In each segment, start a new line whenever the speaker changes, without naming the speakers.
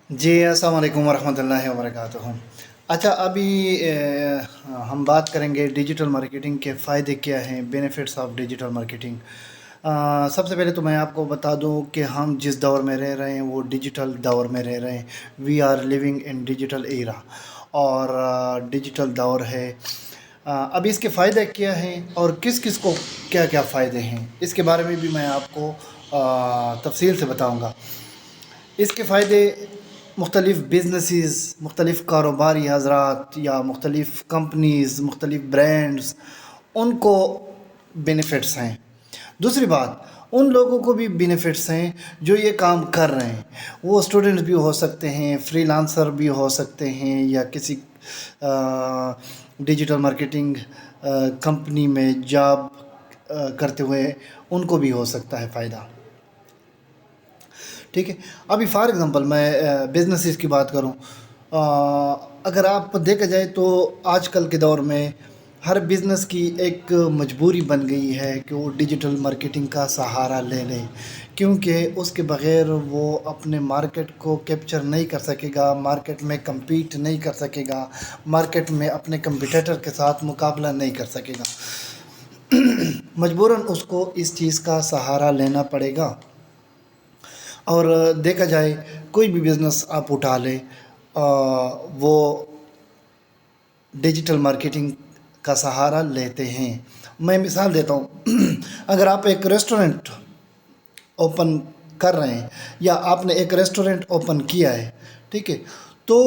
जी, अस्सलाम वालेकुम वरहमतुल्लाहि वबरकातुहू। अच्छा, अभी हम बात करेंगे डिजिटल मार्केटिंग के फ़ायदे क्या हैं, बेनिफिट्स ऑफ डिजिटल मार्केटिंग। सबसे पहले तो मैं आपको बता दूं कि हम जिस दौर में रह रहे हैं वो डिजिटल दौर में रह रहे हैं। We are living in digital era, और डिजिटल दौर है। अभी इसके फ़ायदे क्या हैं और किस किस को क्या क्या फ़ायदे हैं, इसके बारे में भी मैं आपको तफसील से बताऊंगा। इसके फ़ायदे मुख्तलिफ़ बिजनेसेस, मुख्तलिफ़ कारोबारी हजरात या मुख्तलिफ़ कंपनीज़, मुख्तलिफ़ ब्रांड्स, उनको बेनिफिट्स हैं। दूसरी बात, उन लोगों को भी बेनिफिट्स हैं जो ये काम कर रहे हैं। वो स्टूडेंट्स भी हो सकते हैं, फ्रीलांसर भी हो सकते हैं, या किसी डिजिटल मार्केटिंग कंपनी में जॉब करते हुए उनको भी हो सकता है फ़ायदा। ठीक है। अभी फॉर एग्ज़ाम्पल मैं बिज़नेसेस की बात करूं, अगर आप देखा जाए तो आजकल के दौर में हर बिज़नेस की एक मजबूरी बन गई है कि वो डिजिटल मार्केटिंग का सहारा ले ले, क्योंकि उसके बग़ैर वो अपने मार्केट को कैप्चर नहीं कर सकेगा, मार्केट में compete नहीं कर सकेगा, मार्केट में अपने कंपटीटर के साथ मुकाबला नहीं कर सकेगा। मजबूरन उसको इस चीज़ का सहारा लेना पड़ेगा। और देखा जाए, कोई भी बिज़नेस आप उठा लें, वो डिजिटल मार्केटिंग का सहारा लेते हैं। मैं मिसाल देता हूँ। अगर आप एक रेस्टोरेंट ओपन कर रहे हैं या आपने एक रेस्टोरेंट ओपन किया है, ठीक है, तो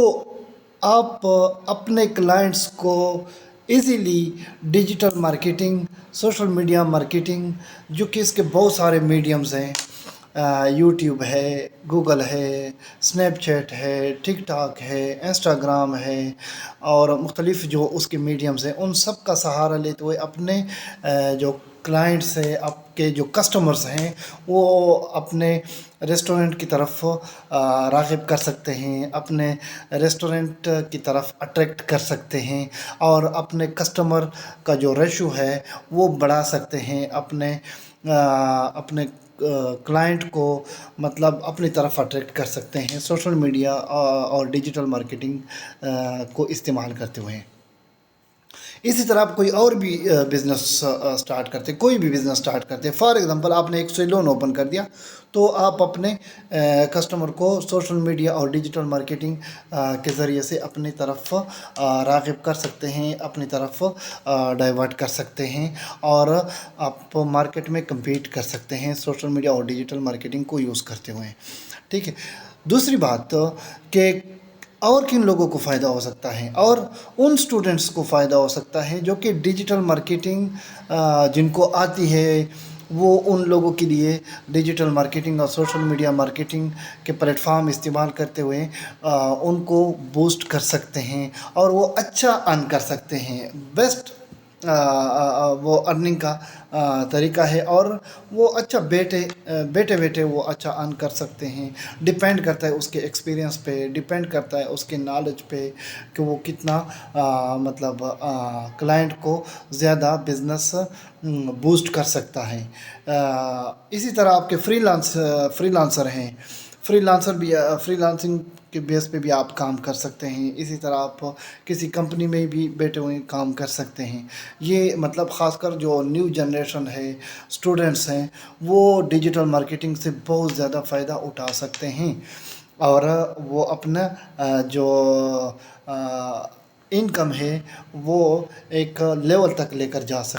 आप अपने क्लाइंट्स को easily digital marketing, social media marketing, जो कि इसके बहुत सारे मीडियम्स हैं, यूट्यूब है, गूगल है, स्नैपचैट है, टिकटॉक है, इंस्टाग्राम है, और मुख्तलिफ़ जो उसके मीडियम्स हैं, उन सब का सहारा लेते हुए अपने जो क्लाइंट्स हैं, आपके जो कस्टमर्स हैं, वो अपने रेस्टोरेंट की तरफ राग़िब कर सकते हैं, अपने रेस्टोरेंट की तरफ अट्रैक्ट कर सकते हैं, और अपने कस्टमर का जो रेशो है वो बढ़ा सकते हैं, अपने क्लाइंट को मतलब अपनी तरफ अट्रैक्ट कर सकते हैं सोशल मीडिया और डिजिटल मार्केटिंग को इस्तेमाल करते हुए। इसी तरह आप कोई और भी बिज़नेस स्टार्ट करते, कोई भी बिज़नेस स्टार्ट करते, फॉर एग्ज़ाम्पल आपने एक सैलून ओपन कर दिया, तो आप अपने कस्टमर को सोशल मीडिया और डिजिटल मार्केटिंग के ज़रिए से अपनी तरफ राग़िब कर सकते हैं, अपनी तरफ डाइवर्ट कर सकते हैं, और आप मार्केट में कम्पीट कर सकते हैं सोशल मीडिया और डिजिटल मार्केटिंग को यूज़ करते हुए। ठीक है। दूसरी बात कि और किन लोगों को फ़ायदा हो सकता है, और उन स्टूडेंट्स को फ़ायदा हो सकता है जो कि डिजिटल मार्केटिंग जिनको आती है, वो उन लोगों के लिए डिजिटल मार्केटिंग और सोशल मीडिया मार्केटिंग के प्लेटफॉर्म इस्तेमाल करते हुए उनको बूस्ट कर सकते हैं, और वो अच्छा अर्न कर सकते हैं। बेस्ट वो अर्निंग का तरीका है, और वो अच्छा बैठे बैठे वो अच्छा अर्न कर सकते हैं। डिपेंड करता है उसके एक्सपीरियंस पे, डिपेंड करता है उसके नॉलेज पे कि वो कितना मतलब क्लाइंट को ज़्यादा बिज़नेस बूस्ट कर सकता है। इसी तरह आपके फ्रीलांसर हैं, फ्रीलांसर भी फ्रीलांसिंग के बेस पे भी आप काम कर सकते हैं। इसी तरह आप किसी कंपनी में भी बैठे हुए काम कर सकते हैं। ये मतलब ख़ासकर जो न्यू जनरेशन है, स्टूडेंट्स हैं, वो डिजिटल मार्केटिंग से बहुत ज़्यादा फ़ायदा उठा सकते हैं, और वो अपना जो इनकम है वो एक लेवल तक लेकर जा सकते हैं।